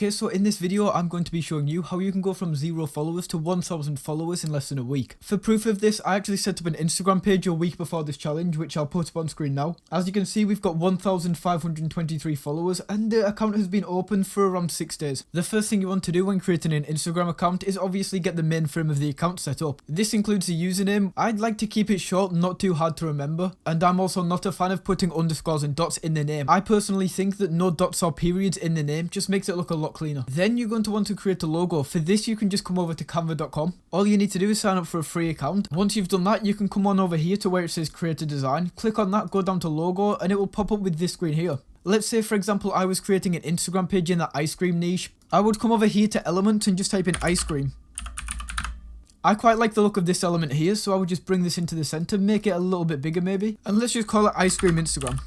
Okay, so in this video, I'm going to be showing you how you can go from 0 followers to 1,000 followers in less than a week. For proof of this, I actually set up an Instagram page a week before this challenge, which I'll put up on screen now. As you can see, we've got 1,523 followers, and the account has been open for around 6 days. The first thing you want to do when creating an Instagram account is obviously get the mainframe of the account set up. This includes the username. I'd like to keep it short, not too hard to remember, and I'm also not a fan of putting underscores and dots in the name. I personally think that no dots or periods in the name just makes it look a lot cleaner. Then you're going to want to create a logo. For this, you can just come over to canva.com. All you need to do is sign up for a free account. Once you've done that, you can come on over here to where it says create a design. Click on that, go down to logo, and it will pop up with this screen here. Let's say, for example, I was creating an Instagram page in the ice cream niche. I would come over here to elements and just type in ice cream. I quite like the look of this element here, so I would just bring this into the center, make it a little bit bigger maybe, and let's just call it ice cream Instagram.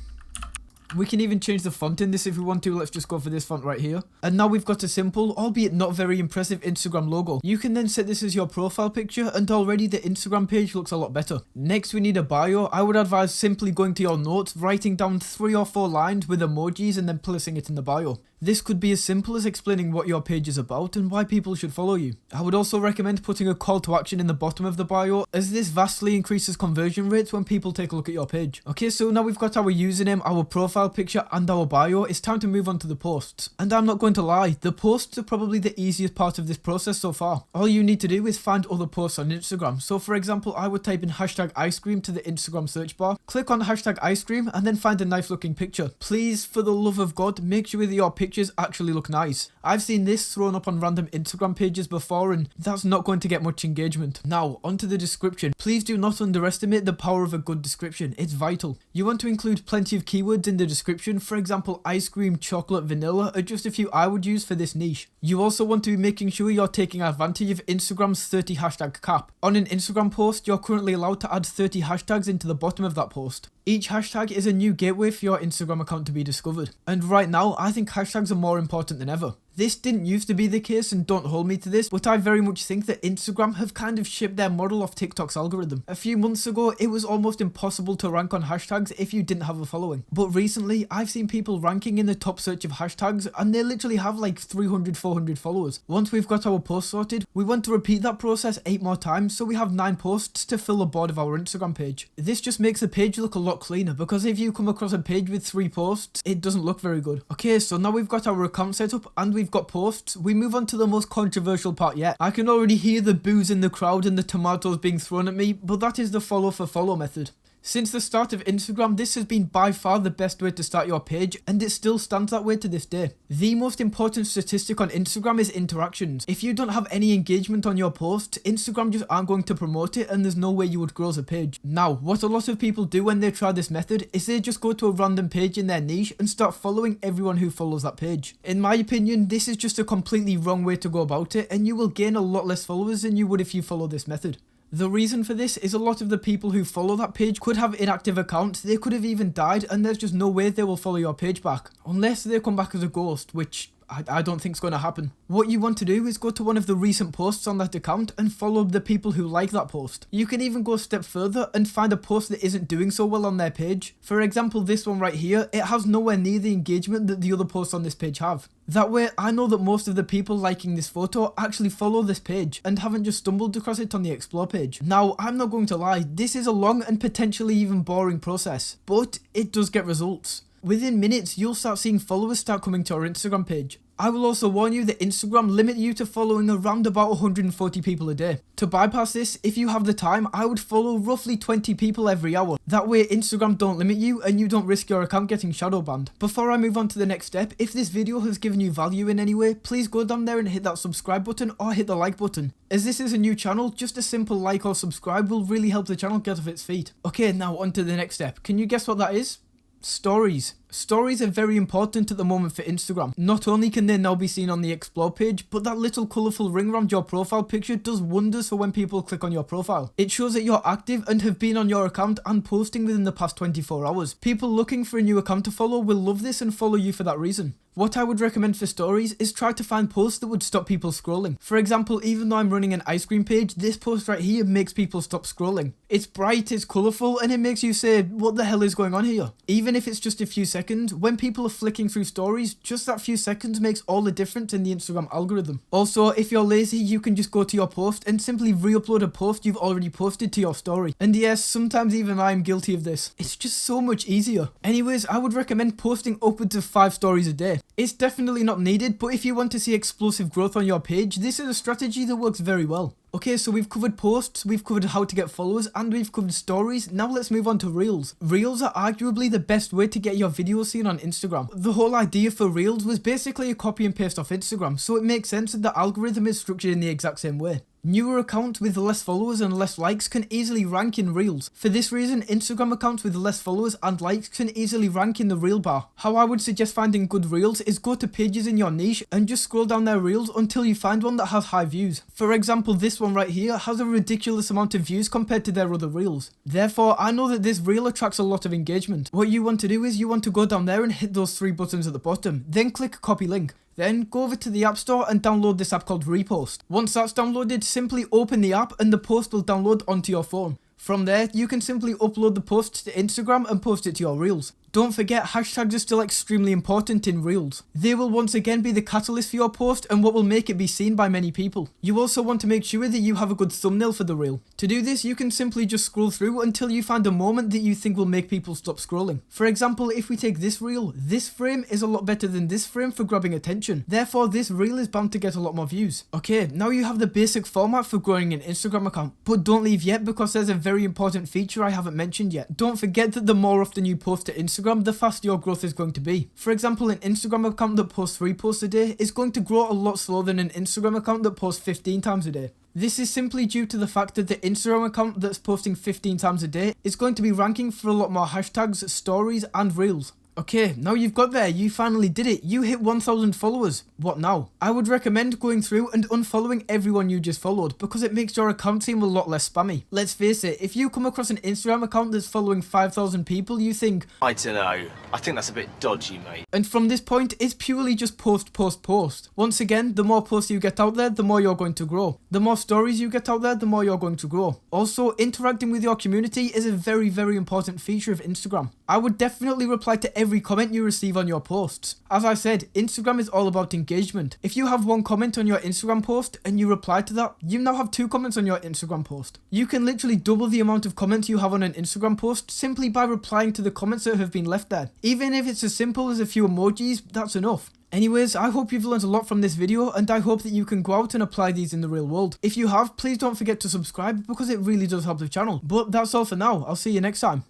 We can even change the font in this if we want to. Let's just go for this font right here. And now we've got a simple, albeit not very impressive Instagram logo. You can then set this as your profile picture, and already the Instagram page looks a lot better. Next, we need a bio. I would advise simply going to your notes, writing down 3 or 4 lines with emojis and then placing it in the bio. This could be as simple as explaining what your page is about and why people should follow you. I would also recommend putting a call to action in the bottom of the bio, as this vastly increases conversion rates when people take a look at your page. Okay, so now we've got our username, our profile picture, and our bio. It's time to move on to the posts. And I'm not going to lie, the posts are probably the easiest part of this process so far. All you need to do is find other posts on Instagram. So for example, I would type in hashtag ice cream to the Instagram search bar, click on hashtag ice cream, and then find a nice looking picture. Please, for the love of God, make sure that your pictures actually look nice. I've seen this thrown up on random Instagram pages before, and that's not going to get much engagement. Now, onto the description. Please do not underestimate the power of a good description. It's vital. You want to include plenty of keywords in the description. For example, ice cream, chocolate, vanilla are just a few I would use for this niche. You also want to be making sure you're taking advantage of Instagram's 30 hashtag cap. On an Instagram post, you're currently allowed to add 30 hashtags into the bottom of that post. Each hashtag is a new gateway for your Instagram account to be discovered. And right now, I think hashtags are more important than ever. This didn't used to be the case, and don't hold me to this, but I very much think that Instagram have kind of shipped their model off TikTok's algorithm. A few months ago, it was almost impossible to rank on hashtags if you didn't have a following. But recently, I've seen people ranking in the top search of hashtags, and they literally have like 300, 400 followers. Once we've got our posts sorted, we want to repeat that process 8 more times, so we have 9 posts to fill the board of our Instagram page. This just makes the page look a lot cleaner, because if you come across a page with 3 posts, it doesn't look very good. Okay, so now we've got our account set up, and we've got posts. We move on to the most controversial part yet. I can already hear the boos in the crowd and the tomatoes being thrown at me, but that is the follow for follow method. Since the start of Instagram, this has been by far the best way to start your page, and it still stands that way to this day. The most important statistic on Instagram is interactions. If you don't have any engagement on your post, Instagram just aren't going to promote it, and there's no way you would grow as a page. Now, what a lot of people do when they try this method is they just go to a random page in their niche and start following everyone who follows that page. In my opinion, this is just a completely wrong way to go about it, and you will gain a lot less followers than you would if you follow this method. The reason for this is a lot of the people who follow that page could have inactive accounts, they could have even died, and there's just no way they will follow your page back. Unless they come back as a ghost, which I don't think is going to happen. What you want to do is go to one of the recent posts on that account and follow the people who like that post. You can even go a step further and find a post that isn't doing so well on their page. For example, this one right here, it has nowhere near the engagement that the other posts on this page have. That way, I know that most of the people liking this photo actually follow this page and haven't just stumbled across it on the explore page. Now, I'm not going to lie, this is a long and potentially even boring process, but it does get results. Within minutes, you'll start seeing followers start coming to our Instagram page. I will also warn you that Instagram limit you to following around about 140 people a day. To bypass this, if you have the time, I would follow roughly 20 people every hour. That way Instagram don't limit you and you don't risk your account getting shadow banned. Before I move on to the next step, if this video has given you value in any way, please go down there and hit that subscribe button or hit the like button. As this is a new channel, just a simple like or subscribe will really help the channel get off its feet. Okay, now on to the next step. Can you guess what that is? Stories. Stories are very important at the moment for Instagram. Not only can they now be seen on the explore page, but that little colourful ring around your profile picture does wonders for when people click on your profile. It shows that you're active and have been on your account and posting within the past 24 hours. People looking for a new account to follow will love this and follow you for that reason. What I would recommend for stories is try to find posts that would stop people scrolling. For example, even though I'm running an ice cream page, this post right here makes people stop scrolling. It's bright, it's colourful, and it makes you say, what the hell is going on here? Even if it's just a few seconds seconds, when people are flicking through stories, just that few seconds makes all the difference in the Instagram algorithm. Also, if you're lazy, you can just go to your post and simply re-upload a post you've already posted to your story. And yes, sometimes even I am guilty of this. It's just so much easier. Anyways, I would recommend posting upwards of 5 stories a day. It's definitely not needed, but if you want to see explosive growth on your page, this is a strategy that works very well. Okay, so we've covered posts, we've covered how to get followers, and we've covered stories. Now let's move on to Reels. Reels are arguably the best way to get your videos seen on Instagram. The whole idea for Reels was basically a copy and paste off Instagram, so it makes sense that the algorithm is structured in the exact same way. Newer accounts with less followers and less likes can easily rank in Reels. For this reason, Instagram accounts with less followers and likes can easily rank in the Reel bar. How I would suggest finding good Reels is go to pages in your niche and just scroll down their Reels until you find one that has high views. For example, this one right here has a ridiculous amount of views compared to their other Reels. Therefore, I know that this Reel attracts a lot of engagement. What you want to do is you want to go down there and hit those 3 buttons at the bottom, then click copy link. Then go over to the App Store and download this app called Repost. Once that's downloaded, simply open the app and the post will download onto your phone. From there, you can simply upload the post to Instagram and post it to your Reels. Don't forget, hashtags are still extremely important in Reels. They will once again be the catalyst for your post and what will make it be seen by many people. You also want to make sure that you have a good thumbnail for the Reel. To do this, you can simply just scroll through until you find a moment that you think will make people stop scrolling. For example, if we take this Reel, this frame is a lot better than this frame for grabbing attention. Therefore, this Reel is bound to get a lot more views. Okay, now you have the basic format for growing an Instagram account, but don't leave yet because there's a very important feature I haven't mentioned yet. Don't forget that the more often you post to Instagram, the faster your growth is going to be. For example, an Instagram account that posts 3 posts a day is going to grow a lot slower than an Instagram account that posts 15 times a day. This is simply due to the fact that the Instagram account that's posting 15 times a day is going to be ranking for a lot more hashtags, stories, and Reels. Okay, now you've got there, you finally did it, you hit 1000 followers. What now? I would recommend going through and unfollowing everyone you just followed because it makes your account seem a lot less spammy. Let's face it, if you come across an Instagram account that's following 5000 people, you think, I don't know, I think that's a bit dodgy, mate. And from this point, it's purely just post, post, post. Once again, the more posts you get out there, the more you're going to grow. The more stories you get out there, the more you're going to grow. Also, interacting with your community is a very, very important feature of Instagram. I would definitely reply to every comment you receive on your posts. As I said, Instagram is all about engagement. If you have 1 comment on your Instagram post and you reply to that, you now have 2 comments on your Instagram post. You can literally double the amount of comments you have on an Instagram post simply by replying to the comments that have been left there. Even if it's as simple as a few emojis, that's enough. Anyways, I hope you've learned a lot from this video and I hope that you can go out and apply these in the real world. If you have, please don't forget to subscribe because it really does help the channel. But that's all for now, I'll see you next time.